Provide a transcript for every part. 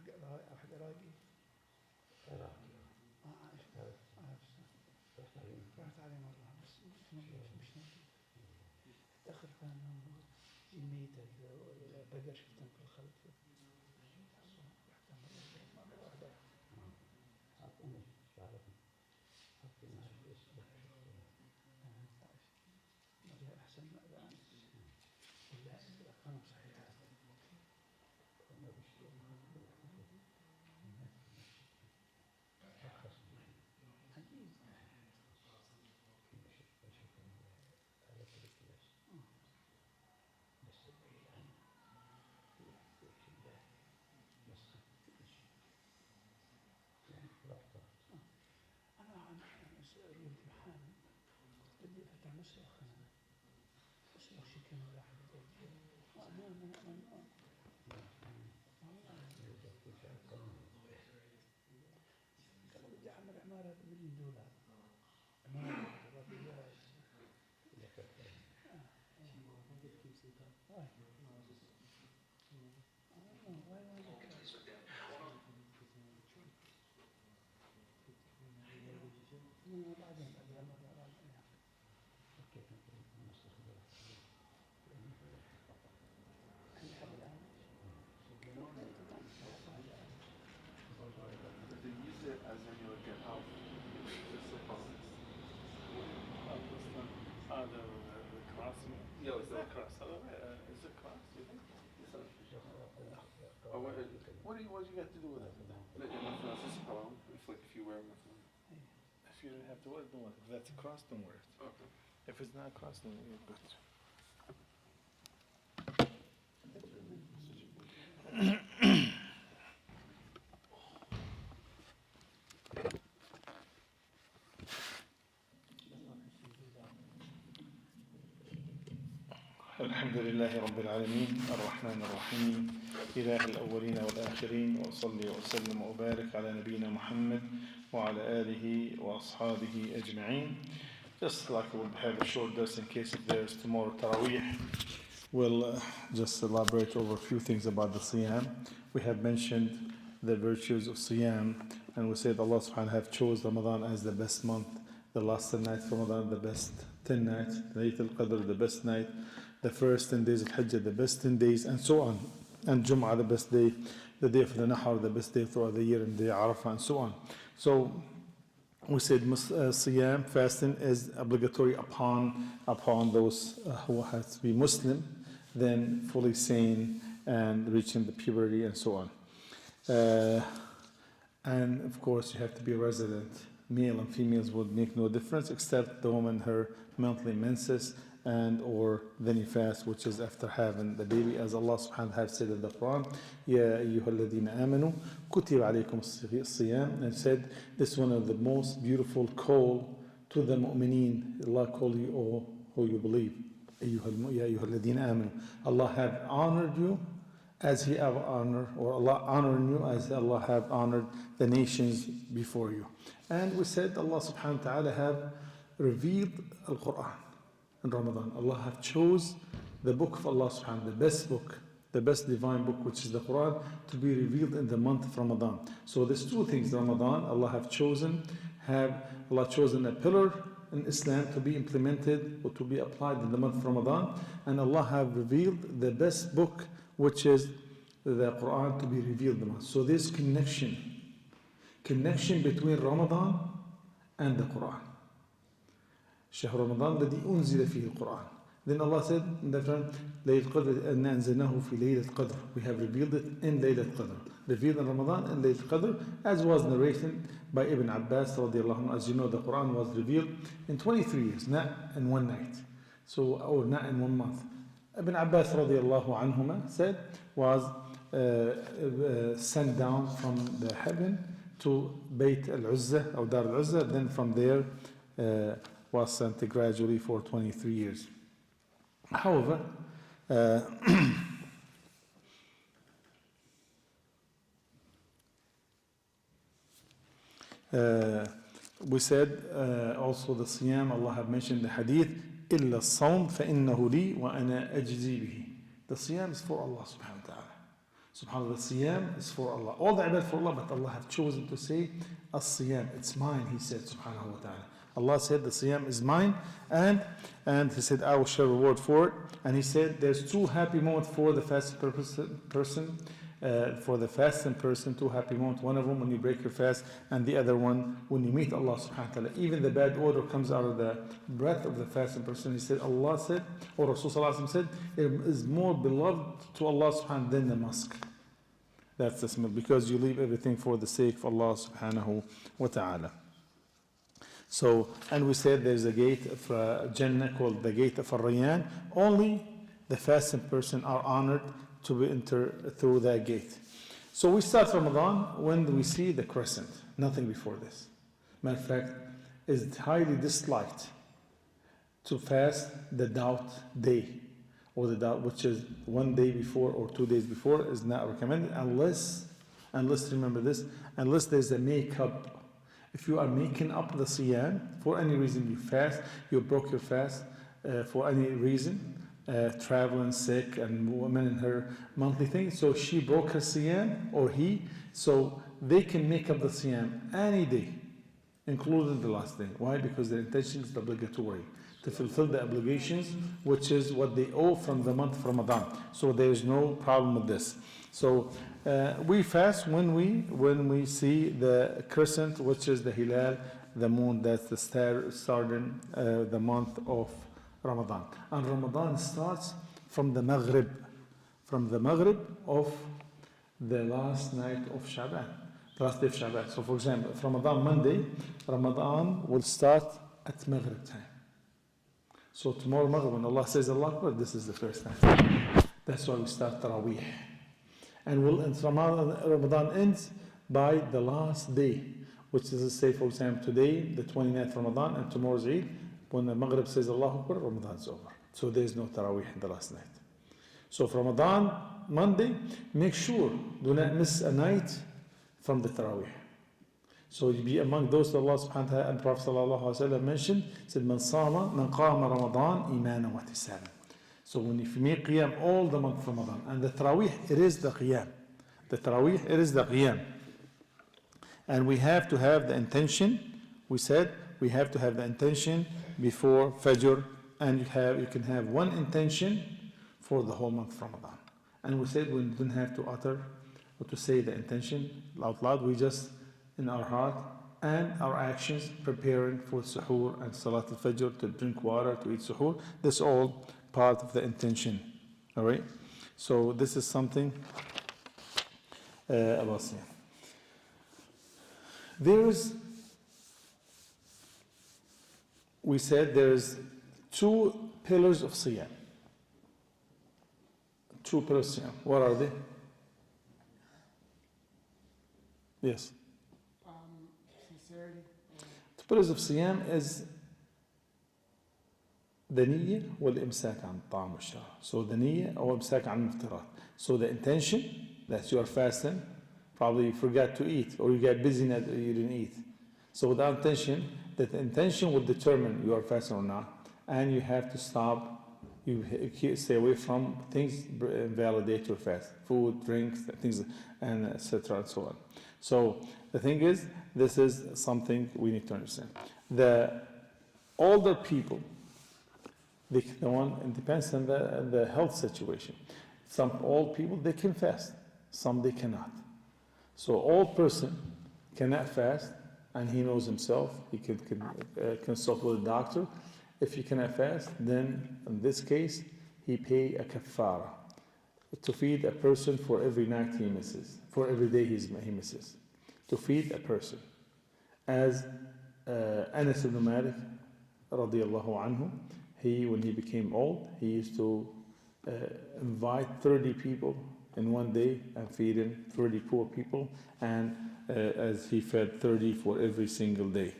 حق عراقي رحت عليه مرة بس مش تأخر كان الميتة بقى شفتهم في الخلف أحسن لا أنا صحيح الامتحان بدي أفتح مسرح شي كانوا واحد كانوا بدي أعمل عمارة $1,000,000 What do you got to do with it? If you wear it. If you don't have to wear it, don't wear it. If that's a cross, don't wear it. Okay. If it's not a cross, then you're good. الحمد لله رب العالمين الرحمن الرحيم إله الأولين والآخرين وأصلي وأسلم وأبارك على نبينا محمد وعلى آله وأصحابه أجمعين. Just like we'll have a short dose in case if there's tomorrow Taraweeh, we'll just elaborate over a few things about the Siyam. We have mentioned the virtues of Siyam, and we said Allah subhanahu wa ta'ala have chose Ramadan as the best month, the last 10 nights of Ramadan, the best 10 nights, Laylatul Qadr, the best night, the first 10 days of Hajj, the best 10 days, and so on. And Jum'ah, the best day, the day of the Nahar, the best day throughout the year, and the Arafah, and so on. So we said Siyam, fasting, is obligatory upon those who have to be Muslim, then fully sane and reaching the puberty, and so on. And of course, you have to be a resident. Male and females would make no difference except the woman, her monthly menses, and or the nifas, which is after having the baby, as Allah subhanahu wa ta'ala said in the Quran, Ya ayyuhalladhina amanu, kutiba alaykum as-siyam, and said, this is one of the most beautiful call to the mu'mineen. Allah call you, all who you believe. Ya ayyuhalladhina amanu. Allah have honored you as He have honored, or Allah honoring you as Allah have honored the nations before you. And we said Allah subhanahu wa ta'ala have revealed Al-Quran in Ramadan. Allah have chose the book of Allah subhanahu wa ta'ala, the best book, the best divine book, which is the Quran, to be revealed in the month of Ramadan. So there's two things Ramadan Allah have chosen a pillar in Islam to be implemented or to be applied in the month of Ramadan, and Allah have revealed the best book, which is the Quran, to be revealed in the month. So there's connection between Ramadan and the Quran. شهر رمضان الذي أنزل فيه القرآن. Then Allah said in the front, ليلة القدر أن أنزلناه في ليلة القدر. We have revealed it in ليلة القدر. Revealed in Ramadan in ليلة القدر, as was narrated by Ibn Abbas radiallahu anhu. As you know, the Quran was revealed in 23 years, not in one night, or not in 1 month. Ibn Abbas radiallahu anhuma said was sent down from the heaven to Bayt al-Uzza or Dar al-Uzza, then from there was sent gradually for 23 years. However, we said also the Siyam, Allah have mentioned the hadith, إِلَّا الصَّوْمِ فَإِنَّهُ لِي وَأَنَا أَجْزِي بِهِ. The Siyam is for Allah subhanahu wa ta'ala. SubhanAllah, Siyam is for Allah. All the ibadah for Allah, but Allah have chosen to say, As-Siyam, it's mine, He said, Subhanahu wa ta'ala. Allah said the Siyam is mine, and He said, I will share reward for it. And He said, there's two happy moments for the fasting person, for the fasting person, two happy moments. One of them when you break your fast, and the other one when you meet Allah subhanahu wa ta'ala. Even the bad odor comes out of the breath of the fasting person. He said, Allah said, or Rasul sallallahu alaihi wasallam said, it is more beloved to Allah subhanahu wa ta'ala than the musk. That's the smell, because you leave everything for the sake of Allah subhanahu wa ta'ala. So, and we said there's a gate of Jannah called the gate of Ar-Rayyan. Only the fasting person are honored to enter through that gate. So we start Ramadan when we see the crescent, nothing before this. Matter of fact, it's highly disliked to fast the doubt day, or the doubt which is 1 day before or 2 days before is not recommended unless remember this, unless there's a make-up. If you are making up the Siyam, for any reason you fast, you broke your fast for any reason, traveling, sick, and woman in her monthly thing, so she broke her Siyam, or he, so they can make up the Siyam any day, including the last day. Why? Because the intention is obligatory, to fulfill the obligations, which is what they owe from the month of Ramadan. So there is no problem with this. So we fast when we see the crescent, which is the hilal, the moon, that's the star starting the month of Ramadan. And Ramadan starts from the Maghrib of the last night of Shaban, last day of Shaban. So for example, if Ramadan Monday, Ramadan will start at Maghrib time. So tomorrow Maghrib, when Allah says Allah Akbar, this is the first time. That's why we start Taraweeh. And Ramadan ends by the last day, which is, say for example, today, the 29th Ramadan, and tomorrow's Eid. When the Maghrib says Allah Akbar, Ramadan is over. So there is no Taraweeh in the last night. So for Ramadan, Monday, make sure, do not miss a night from the Taraweeh. So you be among those that Allah subhanahu wa ta'ala and Prophet sallallahu alaihi wasallam mentioned, said, Man qama Ramadan imana wa ihtisaban. So when you make Qiyam all the month of Ramadan, and the Taraweeh, it is the Qiyam. The Taraweeh, it is the Qiyam. And we have to have the intention, we said, we have to have the intention before Fajr, and you can have one intention for the whole month of Ramadan. And we said we don't have to utter or to say the intention out loud, we just in our heart and our actions preparing for suhoor and Salat al-Fajr, to drink water, to eat suhoor. This all part of the intention. All right? So this is something about Siyam. We said there's two pillars of Siyam. Two pillars of Siyam. What are they? Yes. Sincerity. The pillars of Siyam is the niyyah wal-imsak an ta'am wal-sharab. So the niyyah or imsak an muftirat. So the intention that you are fasting, probably you forgot to eat or you got busy and you didn't eat. So without intention, that the intention will determine you are fasting or not, and you have to stop. You stay away from things invalidate your fast, food, drinks, things, and etc. and so on. So the thing is, this is something we need to understand. The older people, the one, it depends on the health situation. Some old people, they can fast, some they cannot. So old person cannot fast, and he knows himself, he can consult with a doctor. If he cannot fast, then in this case, he pay a kafara to feed a person for every night he misses, for every day he misses, to feed a person. As Anas ibn Malik, radiyallahu anhu, when he became old, he used to invite 30 people in one day and feed him 30 poor people, and as he fed 30 for every single day.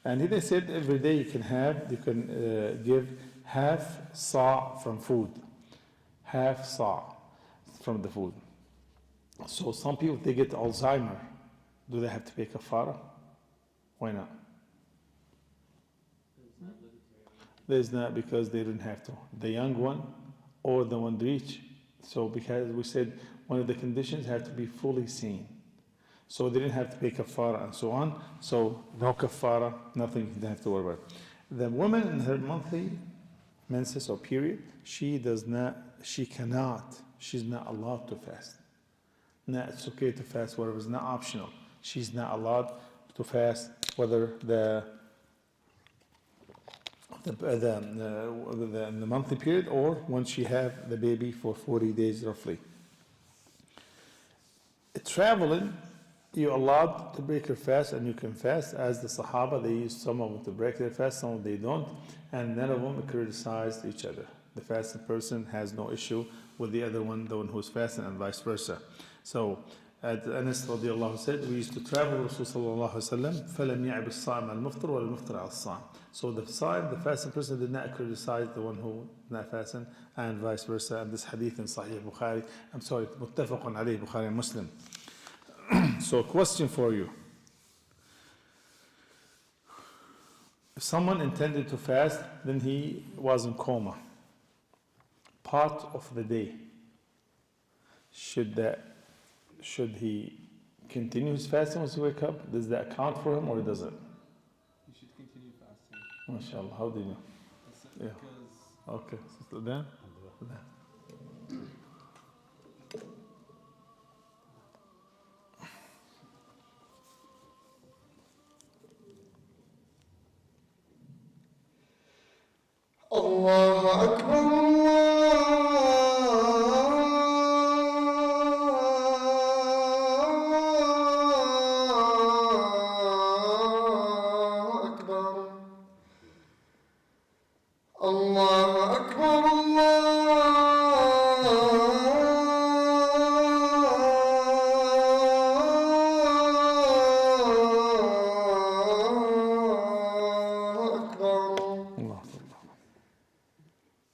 And they said every day you can give half sa from food, half sa from the food. So some people, they get Alzheimer. Do they have to pay kafara? Why not? There's not, because they didn't have to. The young one or the one rich. So because we said one of the conditions had to be fully seen. So they didn't have to pay kafara and so on. So no kafara, nothing you didn't have to worry about. The woman in her monthly menses or period, she's not allowed to fast. No, it's okay to fast, whatever is not optional. She's not allowed to fast, whether the monthly period or when she have the baby for 40 days roughly. Traveling, you're allowed to break your fast, and you can fast as the Sahaba. They used some of them to break their fast, some of them they don't, and none of them criticized each other. The fasting person has no issue with the other one, the one who's fasting, and vice versa. So, Anas radiallahu said, we used to travel with Rasulullah sallallahu alaihi wasallam, فَلَمْ يَعِبِ الصَّائِمَ الْمُفْطِرُ وَالْمُفْطِرَ عَلَى الصَّائِمِ. So the fasting person did not criticize the one who is not fasting, and vice versa. And this hadith in Sahih Bukhari, muttafaqun alayhi, Bukhari and Muslim. So, question for you. If someone intended to fast, then he was in coma, part of the day, should he continue his fasting once he wake up? Does that count for him or does it? You should continue fasting. MashaAllah, how do you know? Yeah. Because Okay, so then? الله أكبر الله أكبر الله أكبر الله أكبر Allah.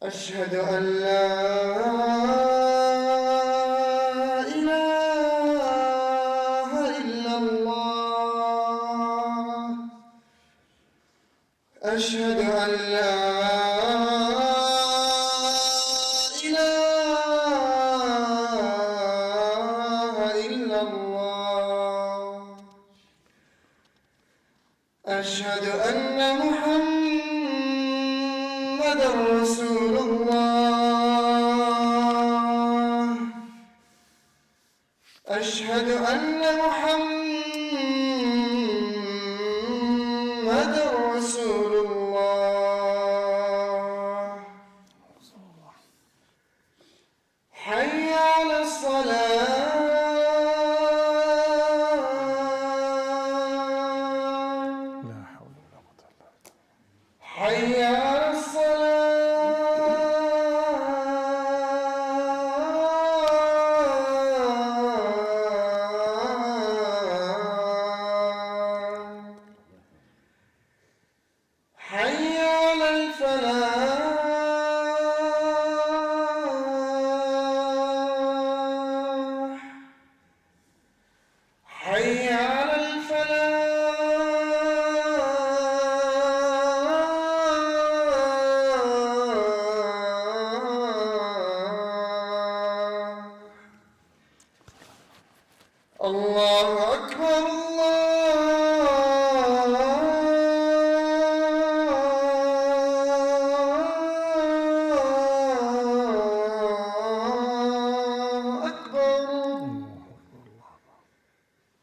أشهد أن لا إله إلا الله أشهد أن لا إله إلا الله أشهد أن محمدا رسول الله أشهد أن محمدا رسول الله حي على الصلاة لا حول ولا قوة إلا بالله. حي على الصلاة حي على الفلاح حي على الفلاح الله أكبر الله أكبر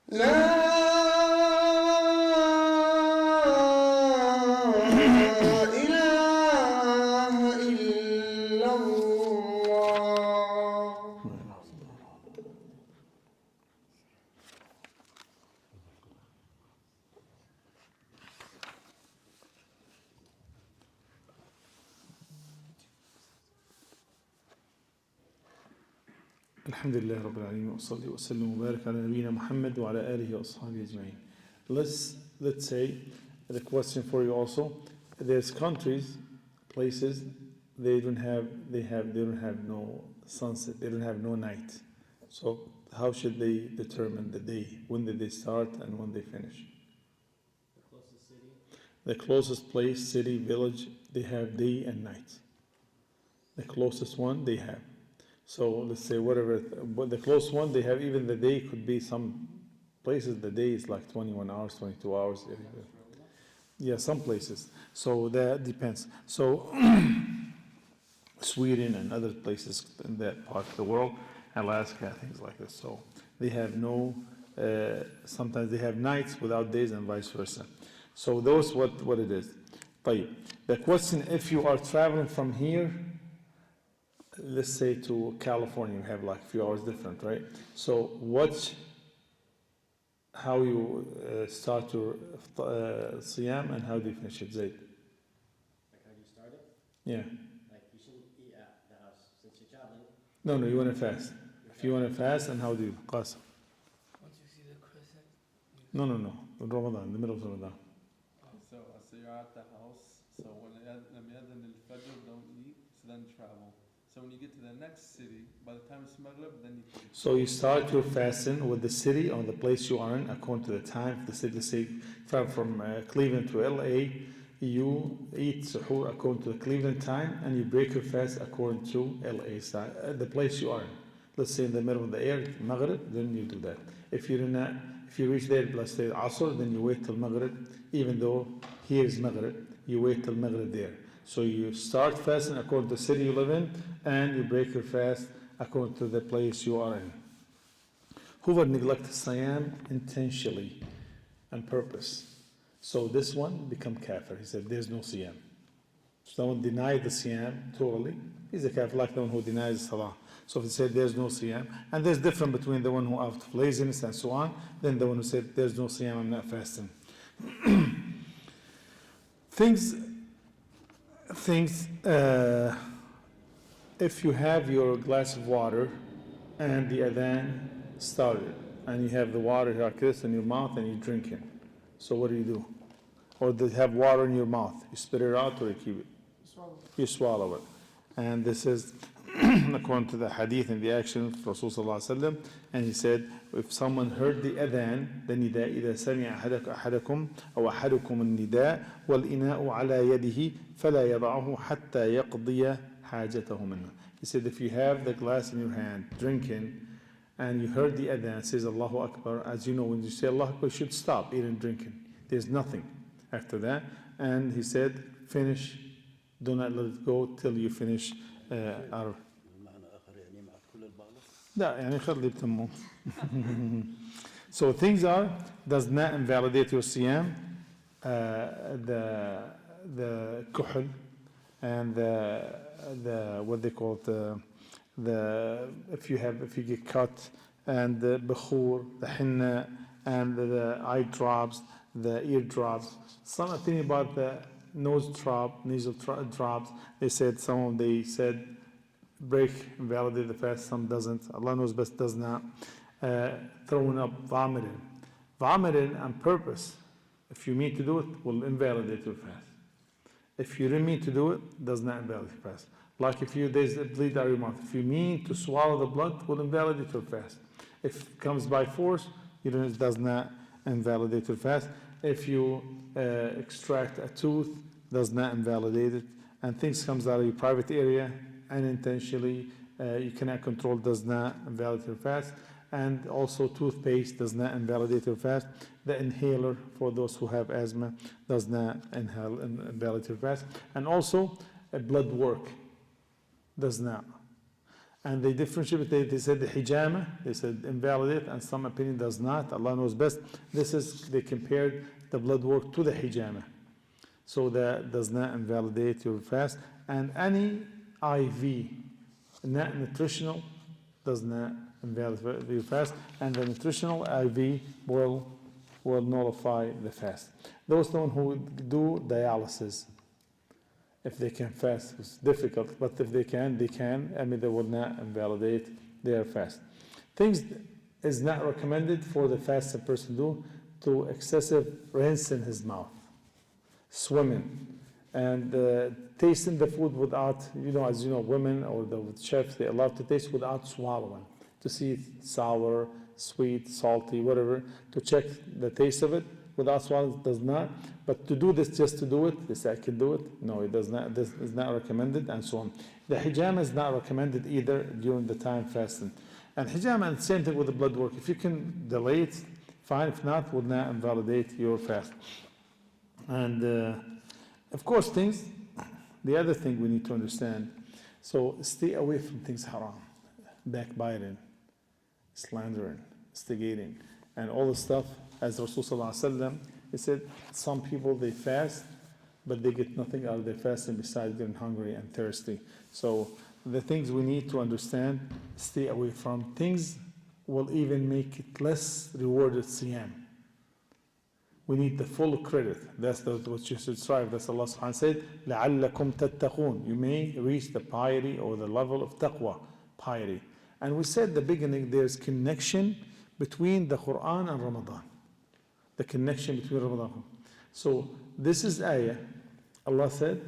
لا إله إلا الله الحمد لله رب العالمين وصلي وسلم وبارك على نبينا محمد وعلى آله وأصحابه أجمعين. Let's say the question for you also. There's countries, places they don't have no sunset, they don't have no night. So how should they determine the day? When did they start and when they finish? the closest city. The closest place, city, village, they have day and night. The closest one they have. So let's say whatever, but the close one, they have even the day could be some places, the day is like 21 hours, 22 hours. Yeah, some places. So that depends. So Sweden and other places in that part of the world, Alaska, things like this. So they have no, sometimes they have nights without days and vice versa. So those what it is. طيب. The question, if you are traveling from here, let's say to California, you have like a few hours different, right? So how you start your siyam and how do you finish it, Zayd? Like how you start it? Yeah. Like you shouldn't eat at the house since you're traveling. No, you want to fast. If you want to fast, and how do you? Qasim. Once you see the crescent, No. In Ramadan, in the middle of Ramadan. So you're at the house. So when Yadin al-Fajr, don't eat. So then travel. So when you get to the next city, by the time it's Maghrib, then you can. So you start your fasting with the city or the place you are in, according to the time of the city. Let's say travel from Cleveland to LA, you eat suhoor according to the Cleveland time, and you break your fast according to LA side, the place you are in. Let's say in the middle of the air, Maghrib, then you do that. If you reach there, let's say Asr, then you wait till Maghrib. Even though here is Maghrib, you wait till Maghrib there. So you start fasting according to the city you live in, and you break your fast according to the place you are in. Whoever neglects Siyam intentionally on purpose. So this one become kafir. He said there's no Siyam. Someone denied the Siyam totally, he's a kafir, like the one who denies Salah. So if he said there's no Siyam, and there's difference between the one who out of laziness and so on, then the one who said there's no Siyam, I'm not fasting. Things, if you have your glass of water and the adhan started, and you have the water like this in your mouth and you're drinking, so what do? Or do you have water in your mouth? You spit it out or you keep it? You swallow it. And this is according to the hadith and the action of Rasulullah, and he said, if someone heard the adhan, the nida, إذا سمع أحدكم أو أحدكم النداء والإناء على يده فلا يضعه حتى يقضي حاجته منه. He said, if you have the glass in your hand, drinking, and you heard the adhan, says Allahu Akbar, as you know, when you say Allahu Akbar, you should stop eating and drinking. There's nothing after that. And he said, finish, do not let it go till you finish our. لا يعني خلي بتمه. So things does not invalidate your siyam, the kuhl and the what they call it, the if you get cut, and the bukhur, the hinna, and the eye drops, the ear drops. Some opinion about the nose drop, nasal drops. They said break, invalidate the fast, some doesn't. Allah knows best, does not. Throwing up, vomiting. Vomiting on purpose, if you mean to do it, will invalidate your fast. If you didn't mean to do it, does not invalidate your fast. Like if there's a bleed out of your mouth. If you mean to swallow the blood, will invalidate your fast. If it comes by force, it does not invalidate your fast. If you extract a tooth, does not invalidate it. And things comes out of your private area, unintentionally, you cannot control, does not invalidate your fast. And also toothpaste does not invalidate your fast. The inhaler for those who have asthma does not invalidate your fast. And also blood work does not. And they differentiate, they said the hijama, they said invalidate, and some opinion does not. Allah knows best. They compared the blood work to the hijama. So that does not invalidate your fast. And any IV, not nutritional, does not invalidate your fast, and the nutritional IV will nullify the fast. Those who do dialysis, if they can fast, it's difficult, but if they can, they will not invalidate their fast. Things is not recommended for the fasted person to excessive rinse in his mouth, swimming, and tasting the food without, as you know, women or the chefs, they allow to taste without swallowing, to see it sour, sweet, salty, whatever, to check the taste of it, without swallowing does not. But to do this just to do it, this I can do it. No, it does not. This is not recommended, and so on. The hijama is not recommended either during the time fasting. And hijama, and same thing with the blood work. If you can delay it, fine. If not, would not invalidate your fast. And of course, the other thing we need to understand. So stay away from things haram, backbiting, slandering, instigating, and all the stuff. As Rasulullah, he said, some people they fast, but they get nothing out of their fasting besides getting hungry and thirsty. So the things we need to understand, stay away from. Things will even make it less rewarded siyam. We need the full credit. That's what you should strive. That's Allah subhanahu wa ta'ala said, لَعَلَّكُمْ تَتَّقُونَ. You may reach the piety or the level of taqwa, piety. And we said at the beginning, there's connection between the Quran and Ramadan. The connection between Ramadan. So this is ayah. Allah said,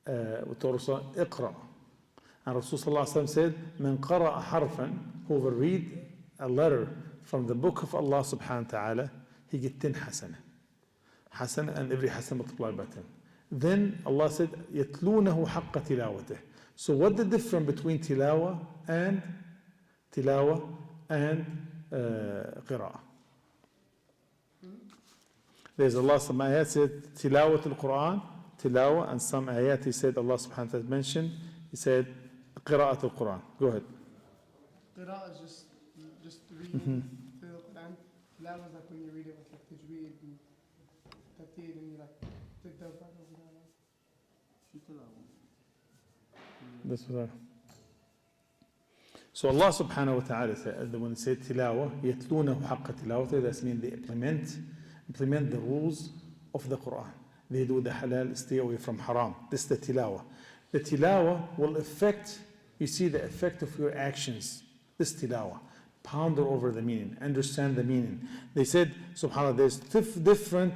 اقرأ. And Rasulullah said, من قرأ حرفا, whoever read a letter from the book of Allah subhanahu wa ta'ala, he get 10 hasana. Hasana, and every hasana multiplied by 10. Then Allah said, يَتْلُونَهُ حَقَّ تِلَاوَتِهِ. So what the difference between tilawa and qira'ah? There's Allah, some ayat said tilawat al-Quran, tilawa, and some ayat he said, Allah subhanahu wa ta'ala mentioned, he said qira'at al-Quran. Go ahead. Qira'ah is just reading the Quran. Tilawa is like when you read it with like tajweed and tarteel and you like take the part of that. That's what So Allah subhanahu wa ta'ala said, when he said tilawa, يَتْلُونَهُ حَقَّ tilawati, that means they implement the rules of the Quran. They do the halal, stay away from haram. This is the tilawa. The tilawa will affect, you see the effect of your actions. This tilawa. Ponder over the meaning, understand the meaning. They said, subhanAllah, there's different,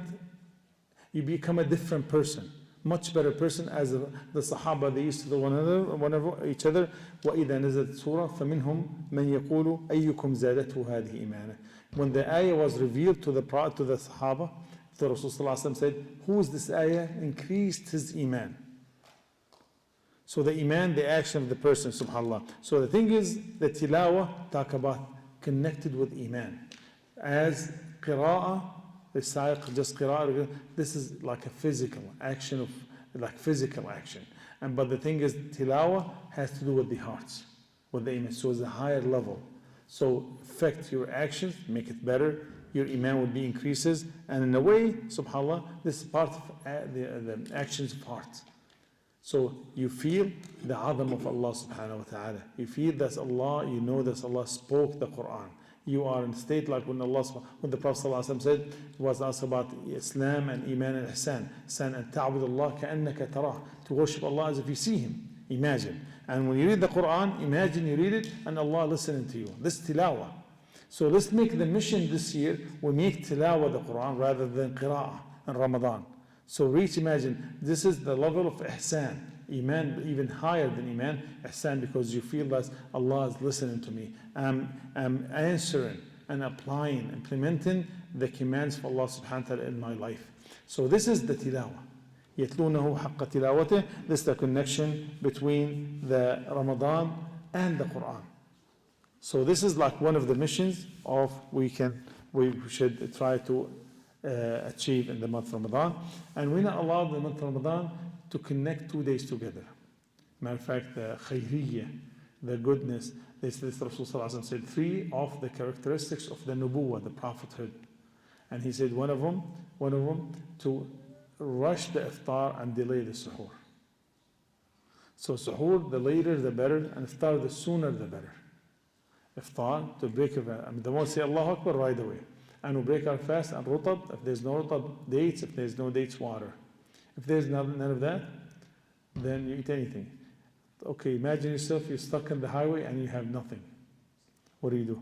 you become a different person. Much better person, as the Sahaba, they used to do one another, each other. وَإِذَا نَزَلَتْ سُورَةٌ فَمِنْهُمْ مَنْ يَقُولُ أَيُّكُمْ زَادَتْهُ هَذِهِ إِيمَانًا. When the ayah was revealed to the Sahaba, the Rasulullah said, who is this ayah increased his iman? So the iman, the action of the person, subhanAllah. So the thing is, the tilawa, talk about connected with iman. As qira'ah, just qira'ah, this is like a physical action but the thing is, tilawa has to do with the hearts, with the iman. So it's a higher level. So affect your actions, make it better. Your iman will be increases, and in a way, subhanAllah, this is part of the actions of heart. So you feel the azam of Allah subhanahu wa ta'ala. You feel that Allah, you know that Allah spoke the Quran. You are in a state like when the Prophet ﷺ said, was asked about Islam and Iman and Ihsan. Ihsan and ta'bud Allah ka'annaka tarah. To worship Allah as if you see Him. Imagine. And when you read the Quran, imagine you read it and Allah listening to you. This tilawah. So let's make the mission this year, we make tilawah the Quran rather than qira'ah in Ramadan. So imagine, this is the level of ihsan. Iman, even higher than iman, ihsan, because you feel that Allah is listening to me. I'm answering and applying, implementing the commands of Allah subhanahu wa ta'ala in my life. So this is the tilawah. يَتْلُونَهُ حَقَّ تِلَاوَتِهِ. This is the connection between the Ramadan and the Quran. So this is like one of the missions of we should try to achieve in the month of Ramadan. And we're not allowed in the month of Ramadan to connect 2 days together. Matter of fact, the khayriyya, the goodness, this Rasulullah said 3 of the characteristics of the nubuwwah, the prophethood. And he said one of them to rush the iftar and delay the suhoor. So suhoor, the later the better, and iftar, the sooner the better. Iftar, to break the one say Allahu Akbar right away. And we break our fast and rutab, if there's no rutab, dates, if there's no dates, water. If there's none of that, then you eat anything. Okay, imagine yourself, you're stuck on the highway and you have nothing. What do?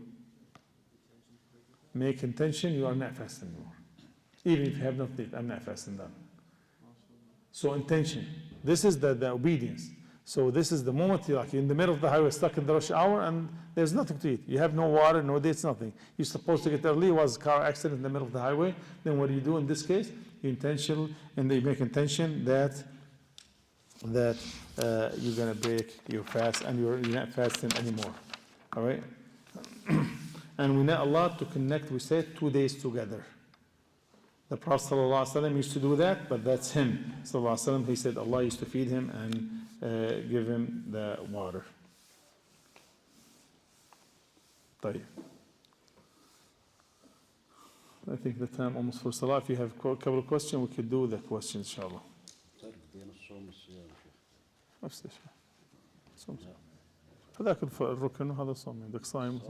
Make intention, you are not fasting anymore. Even if you have nothing, I'm not fasting done. So intention. This is the obedience. So this is the moment you're in the middle of the highway, stuck in the rush hour, and there's nothing to eat. You have no water, no dates, nothing. You're supposed to get early, was a car accident in the middle of the highway. Then what do you do in this case? You make intention that you're gonna break your fast and you're not fasting anymore. All right? And we need Allah to connect, we said 2 days together. The Prophet ﷺ used to do that, but that's him. ﷺ, he said Allah used to feed him and give him the water. طيب. I think the time almost for Salah. If you have a couple of questions, we could do the questions, inshallah. نفس الشيء. هذاك الركن وهذا صوم عندك صايم.